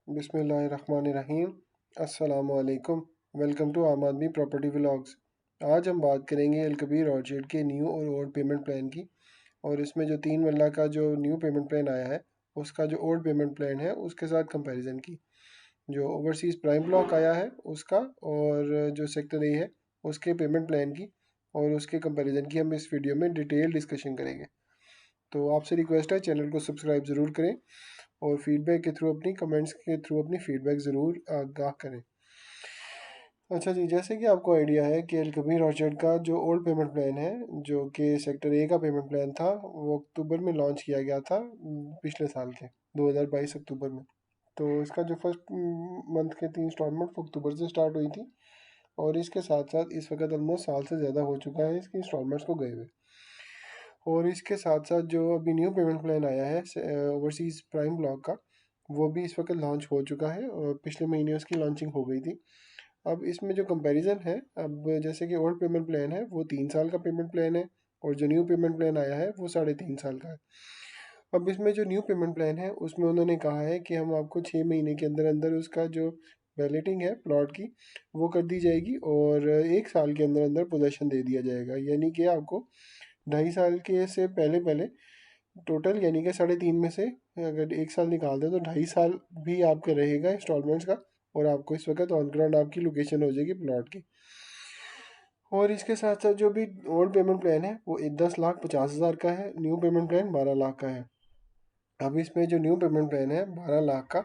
बिस्मिल्लाहिर्रहमानिर्रहीम। अस्सलामुअलैकुम। Welcome to आम आदमी प्रॉपर्टी व्लॉग्स। आज हम बात करेंगे अलकबीर ऑर्चिड के न्यू और ओल्ड पेमेंट प्लान की, और इसमें जो 3 मरला का जो न्यू पेमेंट प्लान आया है उसका जो ओल्ड पेमेंट प्लान है उसके साथ कंपैरिजन की, जो ओवरसीज़ प्राइम ब्लॉक आया है उसका और जो सेक्टर ए है उसके पेमेंट प्लान की और उसके कंपैरिजन की हम इस वीडियो में डिटेल डिस्कशन करेंगे। तो आपसे रिक्वेस्ट है चैनल को सब्सक्राइब ज़रूर करें और फीडबैक के थ्रू अपनी कमेंट्स के थ्रू अपनी फीडबैक ज़रूर आगाह करें। अच्छा जी, जैसे कि आपको आइडिया है कि अलकबीर ऑर्चर्ड का जो ओल्ड पेमेंट प्लान है, जो कि सेक्टर ए का पेमेंट प्लान था, वो अक्टूबर में लॉन्च किया गया था, पिछले साल के 2022 अक्टूबर में। तो इसका जो फर्स्ट मंथ के 3 इंस्टॉलमेंट अक्टूबर से स्टार्ट हुई थी, और इसके साथ साथ इस वक्त ऑलमोस्ट साल से ज़्यादा हो चुका है इसकी इंस्टॉलमेंट्स को गए हुए। और इसके साथ साथ जो अभी न्यू पेमेंट प्लान आया है ओवरसीज़ प्राइम ब्लॉक का, वो भी इस वक्त लॉन्च हो चुका है और पिछले महीने उसकी लॉन्चिंग हो गई थी। अब इसमें जो कंपैरिजन है, अब जैसे कि ओल्ड पेमेंट प्लान है वो 3 साल का पेमेंट प्लान है और जो न्यू पेमेंट प्लान आया है वो 3.5 साल का है। अब इसमें जो न्यू पेमेंट प्लान है उसमें उन्होंने कहा है कि हम आपको 6 महीने के अंदर अंदर उसका जो वैलिडिंग है प्लॉट की वो कर दी जाएगी और 1 साल के अंदर अंदर पोजेसन दे दिया जाएगा, यानी कि आपको 2.5 साल के से पहले पहले टोटल, यानी कि 3.5 में से अगर 1 साल निकाल दें तो 2.5 साल भी आपका रहेगा इंस्टॉलमेंट्स का, और आपको इस वक्त ऑन ग्राउंड आपकी लोकेशन हो जाएगी प्लॉट की। और इसके साथ साथ जो भी ओल्ड पेमेंट प्लान है वो 10,50,000 का है, न्यू पेमेंट प्लान 12 लाख का है। अब इसमें जो न्यू पेमेंट प्लान है 12 लाख का,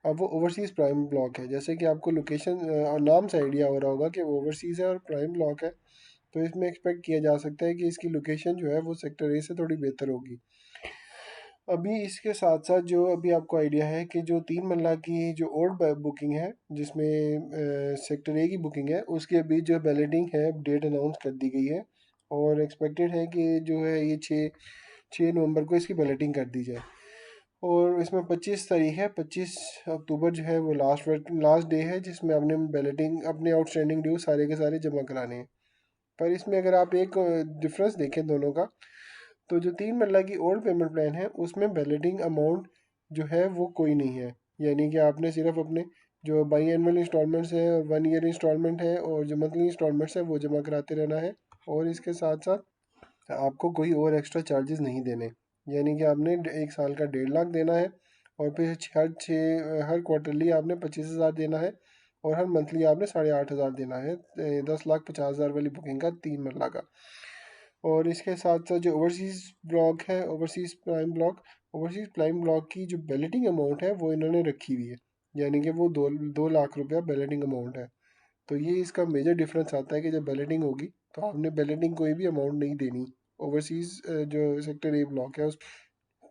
अब वो ओवरसीज़ प्राइम ब्लॉक है, जैसे कि आपको लोकेशन और नाम से आइडिया हो रहा होगा कि वो ओवरसीज़ है और प्राइम ब्लॉक है। तो इसमें एक्सपेक्ट किया जा सकता है कि इसकी लोकेशन जो है वो सेक्टर ए से थोड़ी बेहतर होगी। अभी इसके साथ साथ जो अभी आपको आइडिया है कि जो 3 मरला की जो ओल्ड बुकिंग है, जिसमें सेक्टर ए की बुकिंग है, उसकी अभी जो बैलेटिंग है डेट अनाउंस कर दी गई है और एक्सपेक्टेड है कि जो है ये 6 नवंबर को इसकी बैलेटिंग कर दी जाए। और इसमें 25 तारीख है, 25 अक्टूबर जो है वो लास्ट डे है जिसमें आपने बैलेटिंग अपने आउटस्टैंडिंग ड्यू सारे के सारे जमा कराने हैं। पर इसमें अगर आप एक डिफरेंस देखें दोनों का, तो जो 3 मरला की ओल्ड पेमेंट प्लान है उसमें बैलेटिंग अमाउंट जो है वो कोई नहीं है, यानी कि आपने सिर्फ अपने जो बाई एनुअल इंस्टॉलमेंट्स है और 1 ईयर इंस्टॉलमेंट है और जो मंथली इंस्टॉलमेंट्स है वो जमा कराते रहना है, और इसके साथ साथ आपको कोई और एक्स्ट्रा चार्जेस नहीं देने, यानी कि आपने 1 साल का 1.5 लाख देना है और फिर हर क्वार्टरली आपने 25,000 देना है और हर मंथली आपने 8,500 देना है, 10,50,000 वाली बुकिंग का 3 मरला का। और इसके साथ साथ जो ओवरसीज़ ब्लॉक है, ओवरसीज़ प्राइम ब्लॉक की जो बैलेटिंग अमाउंट है वो इन्होंने रखी हुई है, यानी कि वो 2 लाख रुपया बैलेटिंग अमाउंट है। तो ये इसका मेजर डिफरेंस आता है कि जब बैलेटिंग होगी तो आपने बैलेटिंग कोई भी अमाउंट नहीं देनी ओवरसीज़ जो सेक्टर ए ब्लॉक है उस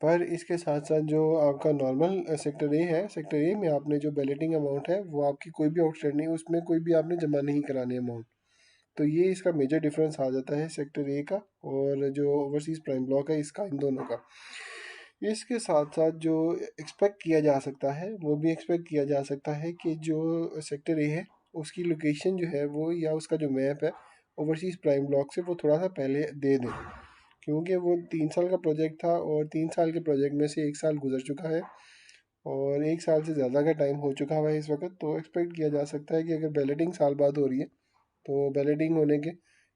पर। इसके साथ साथ जो आपका नॉर्मल सेक्टर ए है, सेक्टर ए में आपने जो बैलेटिंग अमाउंट है वो आपकी कोई भी आउटस्टैंडिंग उसमें कोई भी आपने जमा नहीं कराने अमाउंट। तो ये इसका मेजर डिफरेंस आ जाता है सेक्टर ए का और जो ओवरसीज़ प्राइम ब्लॉक है इसका, इन दोनों का। इसके साथ साथ जो एक्सपेक्ट किया जा सकता है वो भी एक्सपेक्ट किया जा सकता है कि जो सेक्टर ए है उसकी लोकेशन जो है वो, या उसका जो मैप है ओवरसीज़ प्राइम ब्लॉक से वो थोड़ा सा पहले दे दें, क्योंकि वो 3 साल का प्रोजेक्ट था और 3 साल के प्रोजेक्ट में से 1 साल गुजर चुका है और 1 साल से ज़्यादा का टाइम हो चुका हुआ है इस वक्त। तो एक्सपेक्ट किया जा सकता है कि अगर बैलेटिंग साल बाद हो रही है तो बैलेटिंग होने के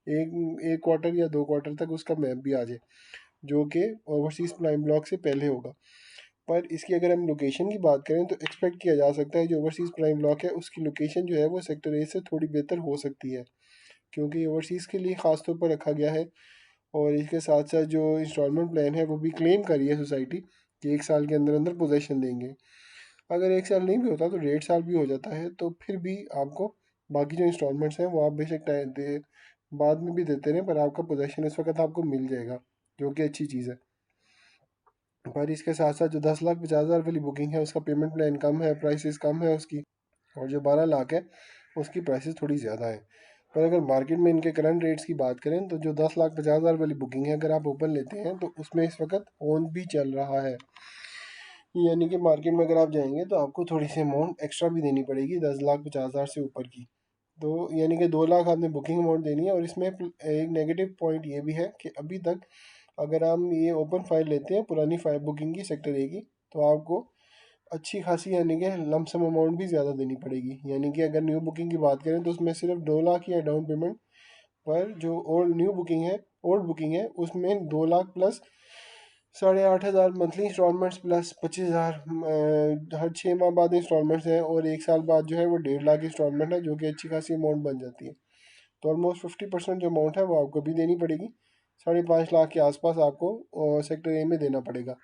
एक एक क्वार्टर या 2 क्वार्टर तक उसका मैप भी आ जाए, जो कि ओवरसीज़ प्राइम ब्लॉक से पहले होगा। पर इसकी अगर हम लोकेशन की बात करें तो एक्सपेक्ट किया जा सकता है जो ओवरसीज़ प्राइम ब्लॉक है उसकी लोकेशन जो है वो सेक्टर ए से थोड़ी बेहतर हो सकती है, क्योंकि ओवरसीज़ के लिए ख़ास तौर पर रखा गया है। और इसके साथ साथ जो इंस्टॉलमेंट प्लान है वो भी क्लेम करी है सोसाइटी कि 1 साल के अंदर अंदर पोजेसन देंगे। अगर 1 साल नहीं भी होता तो 1.5 साल भी हो जाता है, तो फिर भी आपको बाकी जो इंस्टॉलमेंट्स हैं वो आप बेशक टाइम दे बाद में भी देते रहें, पर आपका पोजेसन इस वक्त आपको मिल जाएगा, जो कि अच्छी चीज़ है। पर इसके साथ साथ जो 10,50,000 वाली बुकिंग है उसका पेमेंट प्लान कम है, प्राइसेस कम है उसकी, और जो 12 लाख है उसकी प्राइसेस थोड़ी ज़्यादा है। पर अगर मार्केट में इनके करंट रेट्स की बात करें तो जो 10,50,000 वाली बुकिंग है अगर आप ओपन लेते हैं तो उसमें इस वक्त ओन भी चल रहा है, यानी कि मार्केट में अगर आप जाएंगे तो आपको थोड़ी सी अमाउंट एक्स्ट्रा भी देनी पड़ेगी 10,50,000 से ऊपर की। तो यानी कि 2 लाख आपने बुकिंग अमाउंट देनी है। और इसमें एक नेगेटिव पॉइंट ये भी है कि अभी तक अगर हम ये ओपन फाइल लेते हैं पुरानी फाइल बुकिंग की सेक्टर ए की, तो आपको अच्छी खासी यानी कि लमसम अमाउंट भी ज़्यादा देनी पड़ेगी। यानी कि अगर न्यू बुकिंग की बात करें तो उसमें सिर्फ 2 लाख ही है डाउन पेमेंट, पर जो ओल्ड बुकिंग है उसमें 2 lakh plus 8,500 monthly instalments plus 25,000 हर 6 माह बाद इंस्टॉलमेंट्स हैं, और 1 साल बाद जो है वो 1.5 लाख इंस्टॉलमेंट है, जो कि अच्छी खासी अमाउंट बन जाती है। तो ऑलमोस्ट 50% जो अमाउंट है वो आपको भी देनी पड़ेगी। 5.5 लाख के आसपास आपको सेक्टर ए में देना पड़ेगा।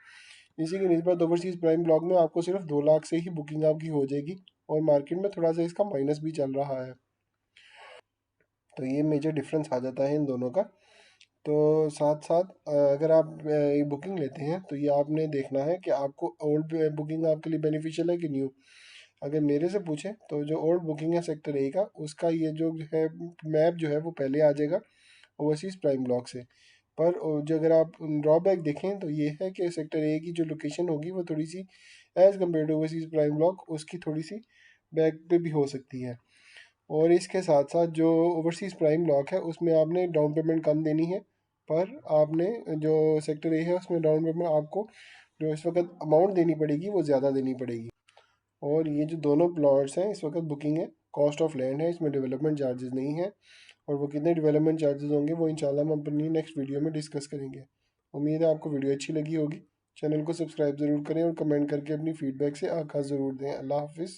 इसी की निस्बत ओवरसीज़ प्राइम ब्लॉक में आपको सिर्फ 2 लाख से ही बुकिंग आपकी हो जाएगी, और मार्केट में थोड़ा सा इसका माइनस भी चल रहा है। तो ये मेजर डिफरेंस आ जाता है इन दोनों का। तो साथ साथ अगर आप ये बुकिंग लेते हैं तो ये आपने देखना है कि आपको ओल्ड बुकिंग आपके लिए बेनिफिशियल है कि न्यू। अगर मेरे से पूछें तो जो ओल्ड बुकिंग है सेक्टर ए का, उसका ये जो है मैप जो है वो पहले आ जाएगा ओवरसीज़ प्राइम ब्लॉक से। पर जो अगर आप ड्रॉबैक देखें तो ये है कि सेक्टर ए की जो लोकेशन होगी वो थोड़ी सी as compare to overseas prime block उसकी थोड़ी सी बैक पे भी हो सकती है। और इसके साथ साथ जो ओवरसीज़ प्राइम ब्लॉक है उसमें आपने डाउन पेमेंट कम देनी है, पर आपने जो सेक्टर ए है उसमें डाउन पेमेंट आपको जो इस वक्त अमाउंट देनी पड़ेगी वो ज़्यादा देनी पड़ेगी। और ये जो दोनों प्लॉट्स हैं इस वक्त बुकिंग है, कॉस्ट ऑफ लैंड है, इसमें डेवलपमेंट चार्जेस नहीं है। और वो कितने डेवलपमेंट चार्जेस होंगे वो इंशाल्लाह हम अपनी नेक्स्ट वीडियो में डिस्कस करेंगे। उम्मीद है आपको वीडियो अच्छी लगी होगी। चैनल को सब्सक्राइब ज़रूर करें और कमेंट करके अपनी फ़ीडबैक से आगाज़ ज़रूर दें। अल्लाह हाफिज़।